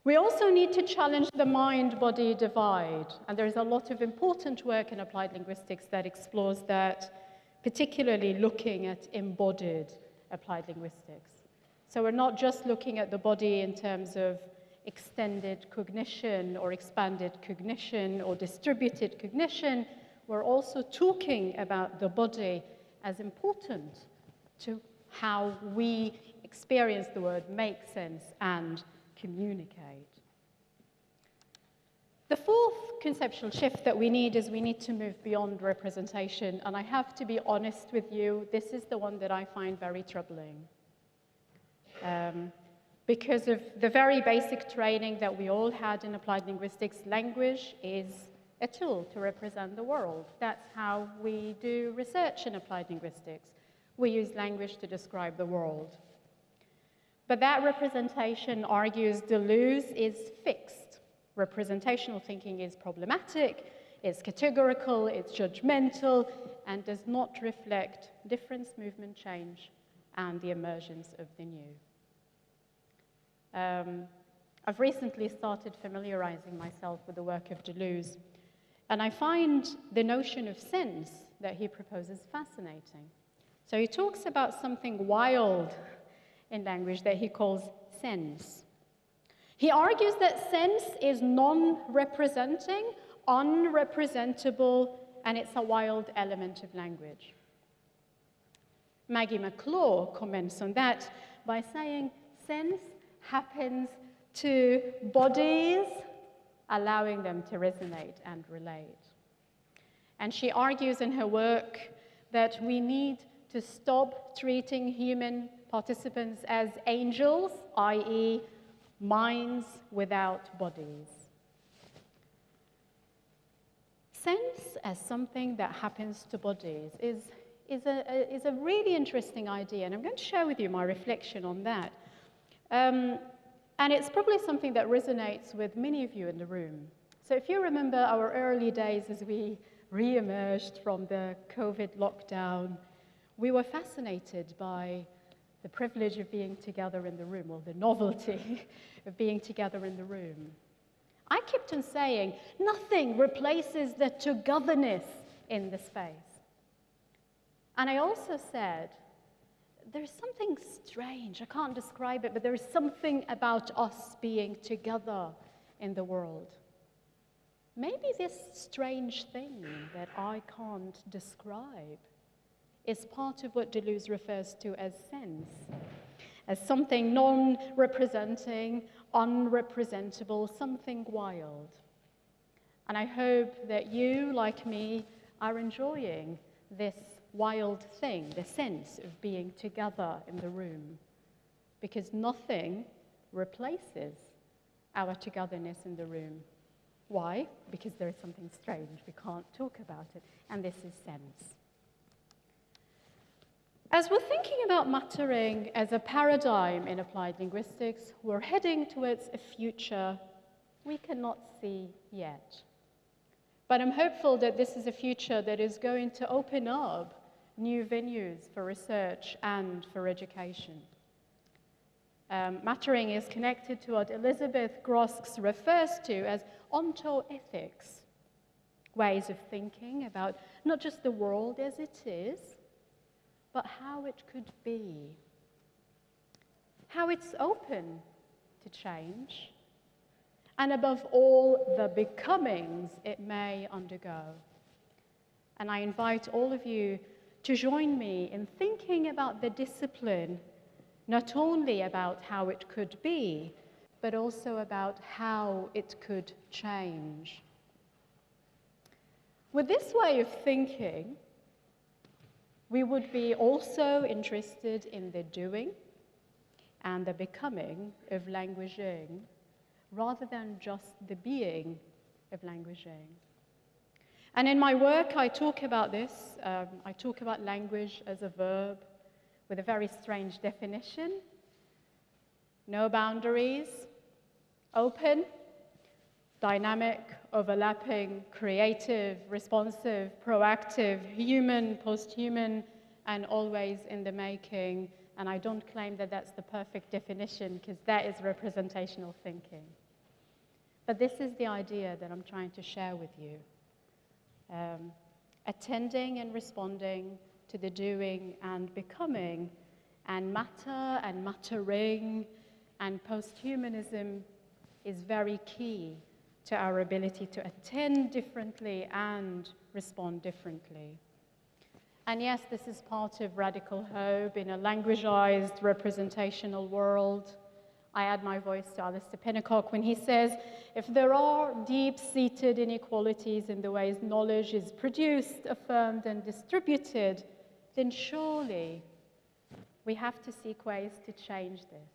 We also need to challenge the mind-body divide, and there's a lot of important work in applied linguistics that explores that, particularly looking at embodied applied linguistics. So we're not just looking at the body in terms of extended cognition or expanded cognition or distributed cognition, we're also talking about the body as important to how we experience the word, make sense, and communicate. The fourth conceptual shift that we need is we need to move beyond representation, and I have to be honest with you, this is the one that I find very troubling. Because of the very basic training that we all had in applied linguistics, language is a tool to represent the world. That's how we do research in applied linguistics. We use language to describe the world. But that representation, argues Deleuze, is fixed. Representational thinking is problematic, it's categorical, it's judgmental, and does not reflect difference, movement, change, and the emergence of the new. I've recently started familiarizing myself with the work of Deleuze, and I find the notion of sense that he proposes fascinating. So he talks about something wild in language that he calls sense. He argues that sense is non-representing, unrepresentable, and it's a wild element of language. Maggie McClure comments on that by saying sense happens to bodies, allowing them to resonate and relate. And she argues in her work that we need to stop treating human participants as angels, i.e., minds without bodies. Sense as something that happens to bodies is a really interesting idea, and I'm going to share with you my reflection on that. And it's probably something that resonates with many of you in the room. So if you remember our early days as we re-emerged from the COVID lockdown, we were fascinated by the privilege of being together in the room, or the novelty of being together in the room. I kept on saying, nothing replaces the togetherness in the space. And I also said, there's something strange, I can't describe it, but there is something about us being together in the world. Maybe this strange thing that I can't describe is part of what Deleuze refers to as sense, as something non-representing, unrepresentable, something wild. And I hope that you, like me, are enjoying this wild thing, the sense of being together in the room, because nothing replaces our togetherness in the room. Why? Because there is something strange, we can't talk about it, and this is sense. As we're thinking about muttering as a paradigm in applied linguistics, we're heading towards a future we cannot see yet. But I'm hopeful that this is a future that is going to open up new venues for research and for education. Muttering is connected to what Elizabeth Groskes refers to as ontoethics, ways of thinking about not just the world as it is, but how it could be. how it's open to change, and above all, the becomings it may undergo. And I invite all of you to join me in thinking about the discipline, not only about how it could be, but also about how it could change. With this way of thinking, we would be also interested in the doing and the becoming of languaging, rather than just the being of languaging. And in my work, I talk about this. I talk about language as a verb with a very strange definition. No boundaries, open, dynamic, overlapping, creative, responsive, proactive, human, post-human, and always in the making. And I don't claim that that's the perfect definition, because that is representational thinking. But this is the idea that I'm trying to share with you. Attending and responding to the doing and becoming, and matter and muttering and post-humanism is very key to our ability to attend differently and respond differently. And yes, this is part of radical hope in a languageized representational world. I add my voice to Alistair Pennicock when he says, if there are deep-seated inequalities in the ways knowledge is produced, affirmed, and distributed, then surely we have to seek ways to change this.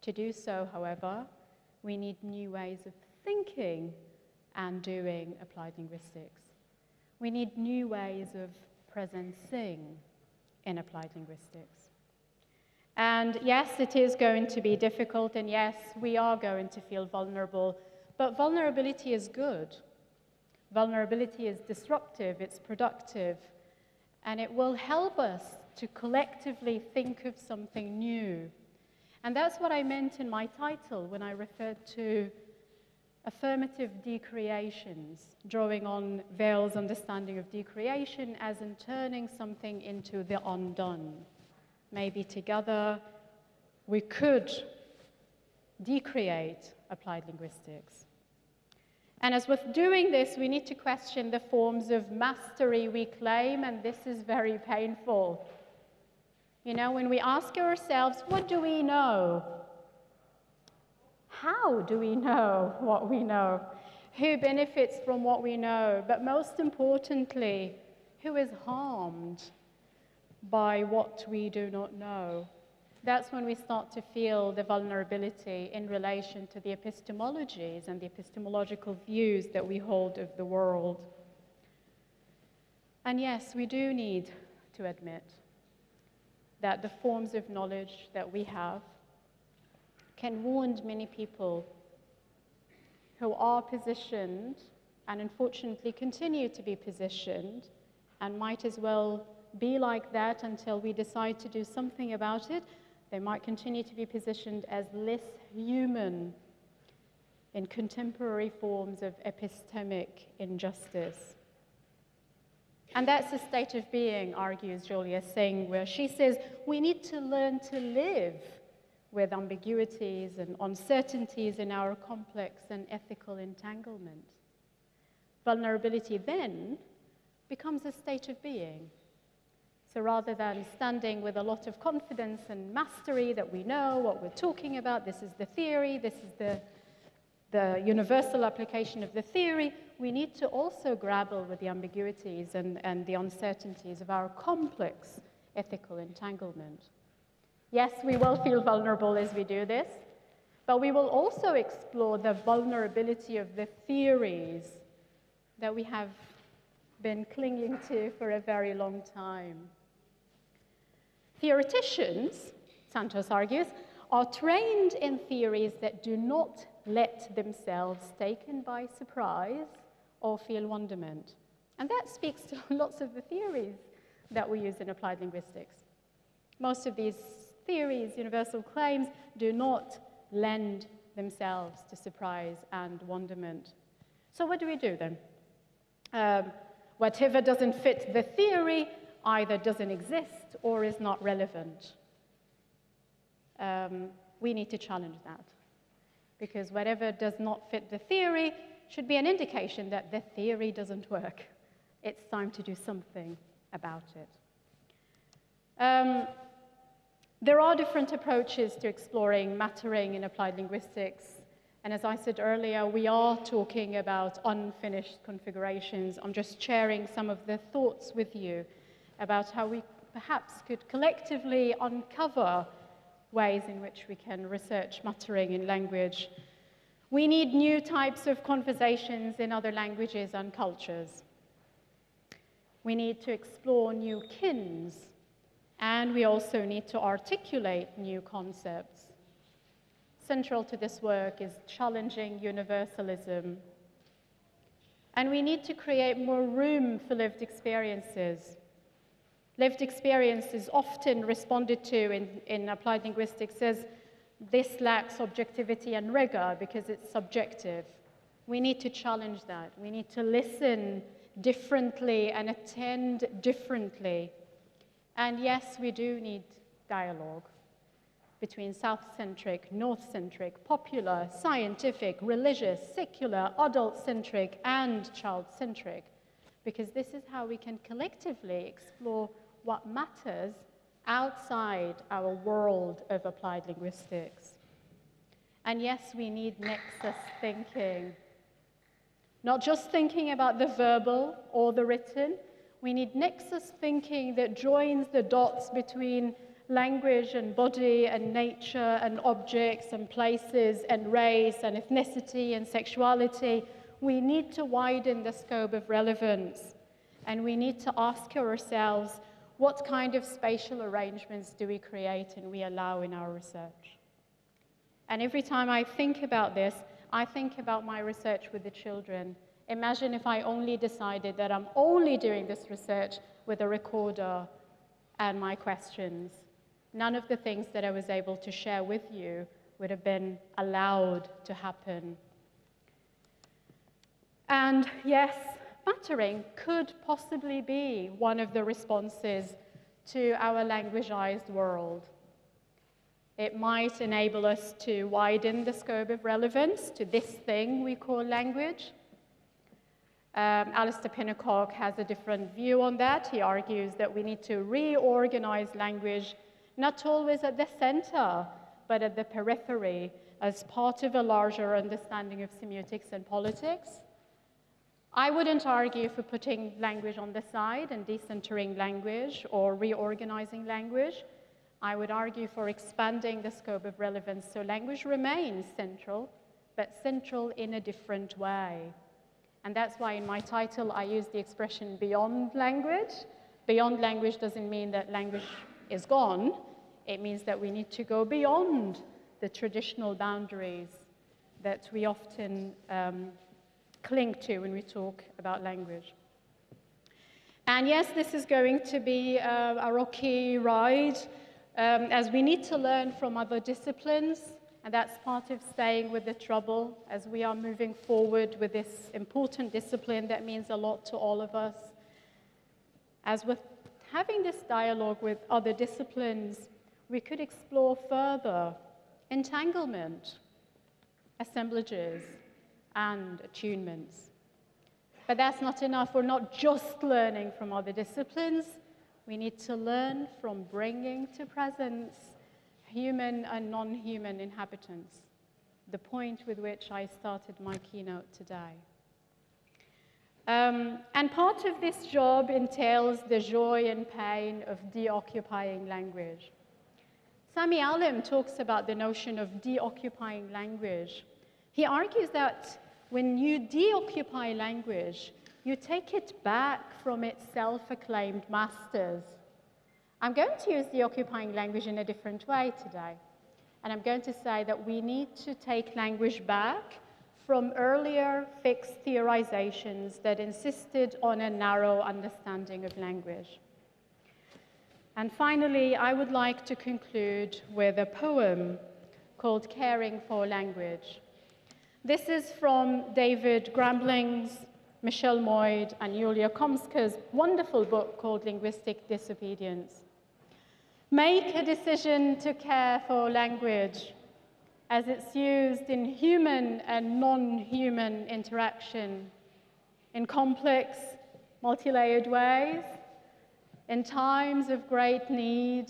To do so, however, we need new ways of thinking and doing applied linguistics. We need new ways of presencing in applied linguistics. And yes, it is going to be difficult, and yes, we are going to feel vulnerable, but vulnerability is good. Vulnerability is disruptive, it's productive, and it will help us to collectively think of something new. And that's what I meant in my title when I referred to affirmative decreations, drawing on Vail's understanding of decreation as in turning something into the undone. Maybe together we could decreate applied linguistics. And as with doing this, we need to question the forms of mastery we claim, and this is very painful. You know, when we ask ourselves, what do we know? How do we know what we know? Who benefits from what we know? But most importantly, who is harmed by what we do not know? That's when we start to feel the vulnerability in relation to the epistemologies and the epistemological views that we hold of the world. And yes, we do need to admit that the forms of knowledge that we have can wound many people who are positioned and unfortunately continue to be positioned and might as well be like that until we decide to do something about it. They might continue to be positioned as less human in contemporary forms of epistemic injustice. And that's a state of being, argues Julia Singh, where she says we need to learn to live with ambiguities and uncertainties in our complex and ethical entanglement. Vulnerability then becomes a state of being. So rather than standing with a lot of confidence and mastery that we know what we're talking about, this is the theory, this is the universal application of the theory, we need to also grapple with the ambiguities and the uncertainties of our complex ethical entanglement. Yes, we will feel vulnerable as we do this, but we will also explore the vulnerability of the theories that we have been clinging to for a very long time. Theoreticians, Santos argues, are trained in theories that do not let themselves taken by surprise or feel wonderment. And that speaks to lots of the theories that we use in applied linguistics. Most of these theories, universal claims, do not lend themselves to surprise and wonderment. So what do we do then? Whatever doesn't fit the theory either doesn't exist or is not relevant. we need to challenge that. Because whatever does not fit the theory should be an indication that the theory doesn't work. It's time to do something about it. There are different approaches to exploring muttering in applied linguistics. And as I said earlier, we are talking about unfinished configurations. I'm just sharing some of the thoughts with you about how we perhaps could collectively uncover ways in which we can research muttering in language. We need new types of conversations in other languages and cultures. We need to explore new kins, and we also need to articulate new concepts. Central to this work is challenging universalism. And we need to create more room for lived experiences. Lived experience is often responded to in applied linguistics as this lacks objectivity and rigor because it's subjective. We need to challenge that. We need to listen differently and attend differently. And yes, we do need dialogue between South-centric, North-centric, popular, scientific, religious, secular, adult-centric, and child-centric, because this is how we can collectively explore what matters outside our world of applied linguistics. And yes, we need nexus thinking. Not just thinking about the verbal or the written, we need nexus thinking that joins the dots between language and body and nature and objects and places and race and ethnicity and sexuality. We need to widen the scope of relevance, and we need to ask ourselves, what kind of spatial arrangements do we create and we allow in our research? And every time I think about this, I think about my research with the children. Imagine if I only decided that I'm only doing this research with a recorder and my questions. None of the things that I was able to share with you would have been allowed to happen. And yes, muttering could possibly be one of the responses to our languageized world. It might enable us to widen the scope of relevance to this thing we call language. Alistair Pinnacock has a different view on that. He argues that we need to reorganize language, not always at the center, but at the periphery, as part of a larger understanding of semiotics and politics. I wouldn't argue for putting language on the side and decentering language or reorganizing language. I would argue for expanding the scope of relevance so language remains central, but central in a different way. And that's why in my title I use the expression beyond language. Beyond language doesn't mean that language is gone. It means that we need to go beyond the traditional boundaries that we often cling to when we talk about language. And yes, this is going to be a rocky ride, as we need to learn from other disciplines, and that's part of staying with the trouble as we are moving forward with this important discipline that means a lot to all of us. As with having this dialogue with other disciplines, we could explore further entanglement, assemblages, and attunements. But that's not enough. We're not just learning from other disciplines. We need to learn from bringing to presence human and non-human inhabitants, the point with which I started my keynote today. And part of this job entails the joy and pain of deoccupying language. Sami Alim talks about the notion of deoccupying language. He argues that when you deoccupy language, you take it back from its self-acclaimed masters. I'm going to use deoccupying language in a different way today. And I'm going to say that we need to take language back from earlier fixed theorizations that insisted on a narrow understanding of language. And finally, I would like to conclude with a poem called Caring for Language. This is from David Grambling's, Michelle Moyd, and Julia Komska's wonderful book called Linguistic Disobedience. make a decision to care for language as it's used in human and non-human interaction, in complex, multi-layered ways, in times of great need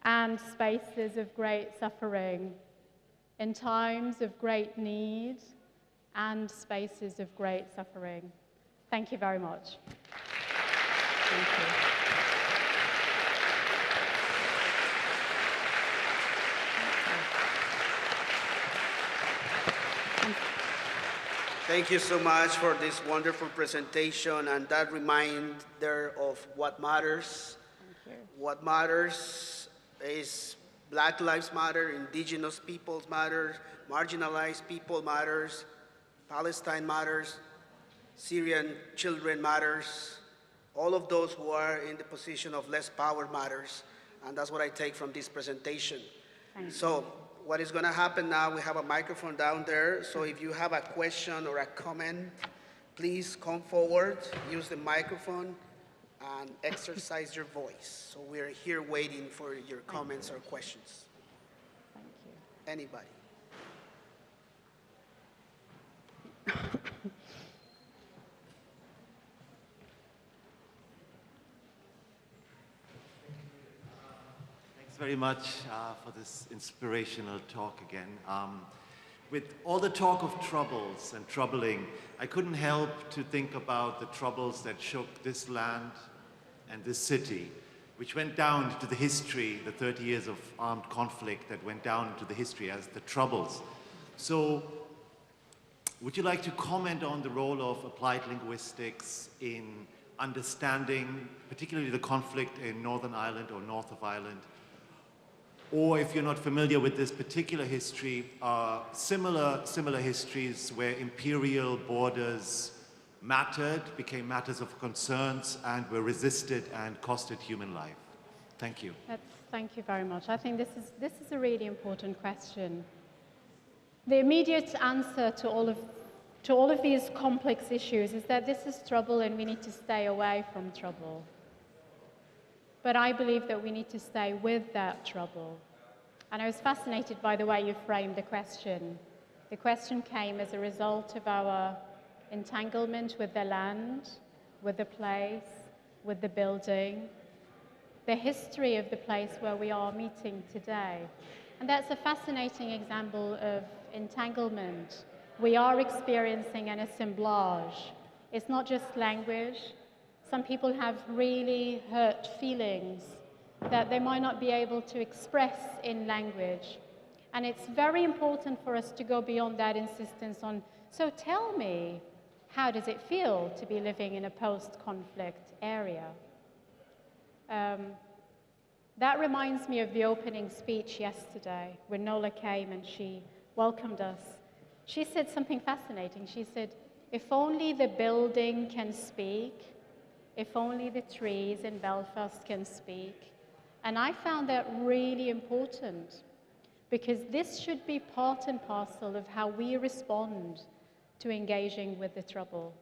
and spaces of great suffering, in times of great need and spaces of great suffering. Thank you very much. Thank you. Thank you so much for this wonderful presentation and that reminder of what matters. Thank you. What matters is Black Lives Matter, Indigenous peoples matter, marginalized people matters, Palestine matters, Syrian children matters, all of those who are in the position of less power matters, and that's what I take from this presentation. So what is going to happen now, we have a microphone down there, so if you have a question or a comment, please come forward, use the microphone, and exercise your voice. So we're here waiting for your comments or questions. Thank you. Anybody? Thanks very much for this inspirational talk again. With all the talk of troubles and troubling, I couldn't help to think about the troubles that shook this land and this city, which went down to the history, the 30 years of armed conflict that went down into the history as the Troubles. So, would you like to comment on the role of applied linguistics in understanding, particularly the conflict in Northern Ireland or north of Ireland? Or if you're not familiar with this particular history, similar histories where imperial borders mattered, became matters of concerns, and were resisted and costed human life. Thank you. Thank you very much. I think this is a really important question. The immediate answer to all of these complex issues is that this is trouble and we need to stay away from trouble. But I believe that we need to stay with that trouble. And I was fascinated by the way you framed the question. The question came as a result of our entanglement with the land, with the place, with the building, the history of the place where we are meeting today. And that's a fascinating example of entanglement. We are experiencing an assemblage. It's not just language. Some people have really hurt feelings that they might not be able to express in language. And it's very important for us to go beyond that insistence on, so tell me, how does it feel to be living in a post-conflict area? That reminds me of the opening speech yesterday when Nola came and she welcomed us. She said something fascinating. She said, if only the building can speak, if only the trees in Belfast can speak. And I found that really important because this should be part and parcel of how we respond to engaging with the trouble,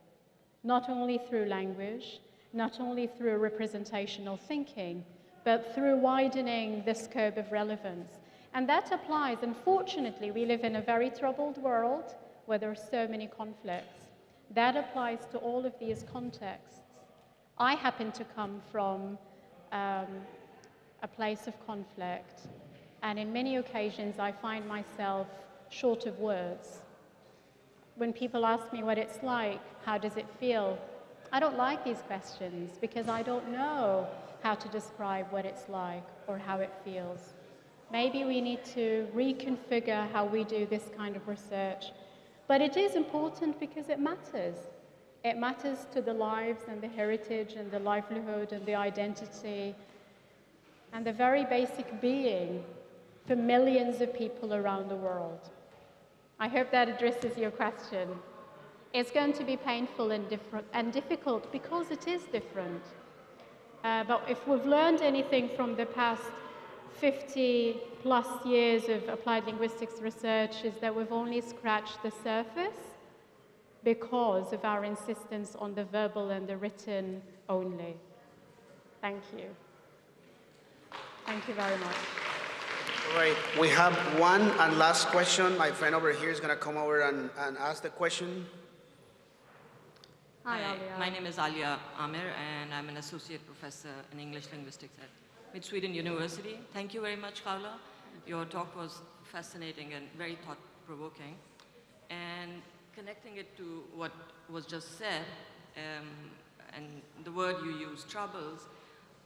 not only through language, not only through representational thinking, but through widening the scope of relevance. And that applies, unfortunately, we live in a very troubled world where there are so many conflicts. That applies to all of these contexts. I happen to come from a place of conflict, and in many occasions I find myself short of words. When people ask me what it's like, how does it feel? I don't like these questions because I don't know how to describe what it's like or how it feels. Maybe we need to reconfigure how we do this kind of research. But it is important because it matters. It matters to the lives and the heritage and the livelihood and the identity and the very basic being for millions of people around the world. I hope that addresses your question. It's going to be painful and difficult because it is different. But if we've learned anything from the past 50 plus years of applied linguistics research is that we've only scratched the surface because of our insistence on the verbal and the written only. Thank you. Thank you very much. All right, we have one and last question. My friend over here is going to come over and ask the question. Hi, Hi, Alia. my name is Alia Amir, and I'm an associate professor in English linguistics at Mid Sweden University. Thank you very much, Carla. Your talk was fascinating and very thought-provoking. And connecting it to what was just said, and the word you use, troubles,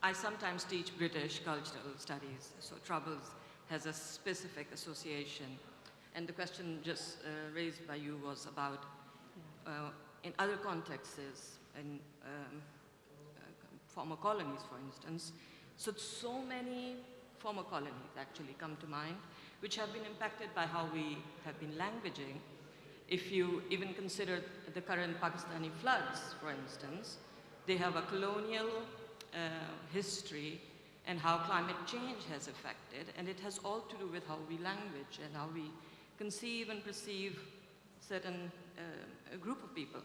I sometimes teach British cultural studies, so troubles has a specific association. And the question just raised by you was about, in other contexts, in former colonies, for instance, so many former colonies actually come to mind, which have been impacted by how we have been languaging. If you even consider the current Pakistani floods, for instance, they have a colonial history and how climate change has affected, and it has all to do with how we language and how we conceive and perceive certain group of people.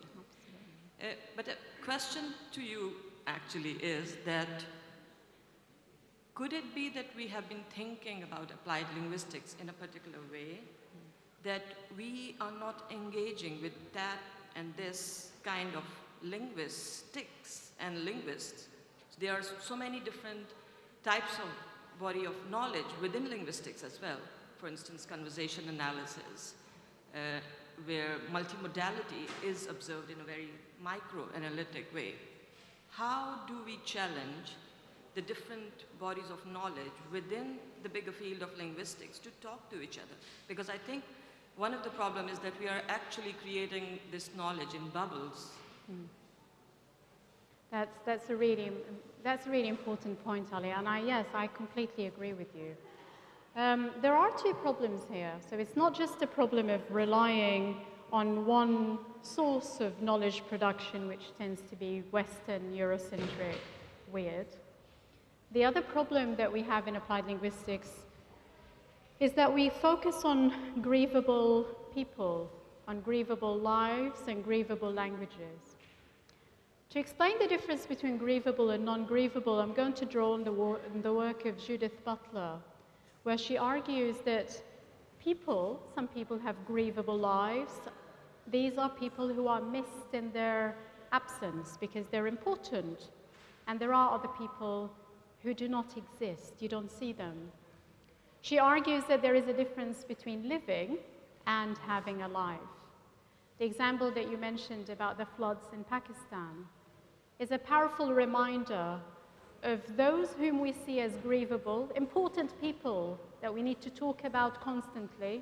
But a question to you actually is that, could it be that we have been thinking about applied linguistics in a particular way, that we are not engaging with that and this kind of linguistics and linguists? There are so many different types of body of knowledge within linguistics as well. For instance, conversation analysis, where multimodality is observed in a very micro-analytic way. How do we challenge the different bodies of knowledge within the bigger field of linguistics to talk to each other? Because I think one of the problems is that we are actually creating this knowledge in bubbles. That's a really important point, Ali, and yes, I completely agree with you. There are two problems here. So it's not just a problem of relying on one source of knowledge production, which tends to be Western, Eurocentric, weird. The other problem that we have in applied linguistics is that we focus on grievable people, on grievable lives and grievable languages. To explain the difference between grievable and non-grievable, I'm going to draw on the work of Judith Butler, where she argues that some people have grievable lives. These are people who are missed in their absence because they're important. And there are other people who do not exist. You don't see them. She argues that there is a difference between living and having a life. The example that you mentioned about the floods in Pakistan is a powerful reminder of those whom we see as grievable, important people that we need to talk about constantly,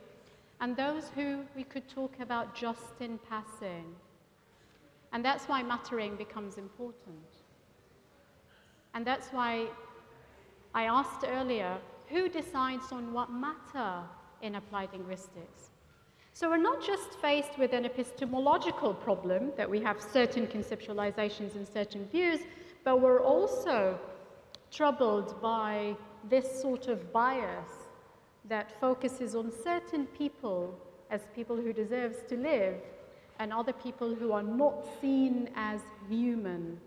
and those who we could talk about just in passing. And that's why muttering becomes important. And that's why I asked earlier, who decides on what matter in applied linguistics? So we're not just faced with an epistemological problem, that we have certain conceptualizations and certain views, but we're also troubled by this sort of bias that focuses on certain people as people who deserve to live and other people who are not seen as human.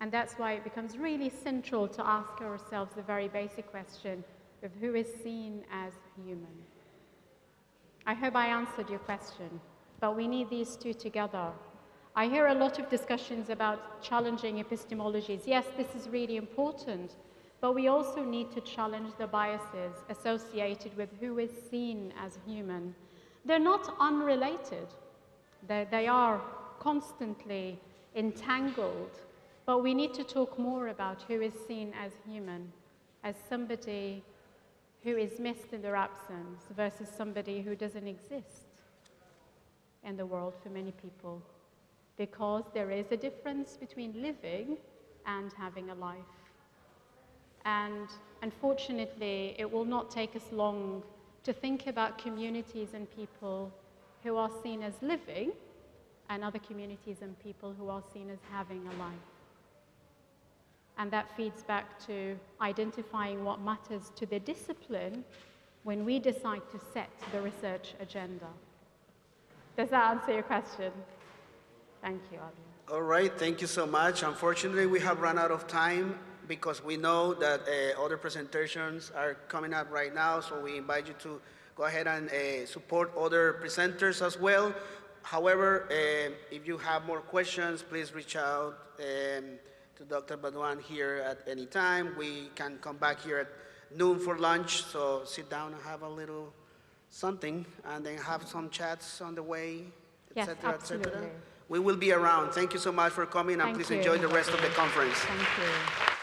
And that's why it becomes really central to ask ourselves the very basic question of who is seen as human. I hope I answered your question, but we need these two together. I hear a lot of discussions about challenging epistemologies. Yes, this is really important, but we also need to challenge the biases associated with who is seen as human. They're not unrelated. They are constantly entangled, but we need to talk more about who is seen as human, as somebody who is missed in their absence versus somebody who doesn't exist in the world for many people. Because there is a difference between living and having a life. And unfortunately, it will not take us long to think about communities and people who are seen as living and other communities and people who are seen as having a life. And that feeds back to identifying what matters to the discipline when we decide to set the research agenda. Does that answer your question? Thank you, Alia. All right, thank you so much. Unfortunately, we have run out of time. because we know that other presentations are coming up right now, so we invite you to go ahead and support other presenters as well. However, if you have more questions, please reach out to Dr. Badwan here at any time. We can come back here at noon for lunch, so sit down and have a little something, and then have some chats on the way, Yes, etc., absolutely. etc. We will be around. Thank you so much for coming, and Thank please you, enjoy the rest of the everybody. conference. Thank you.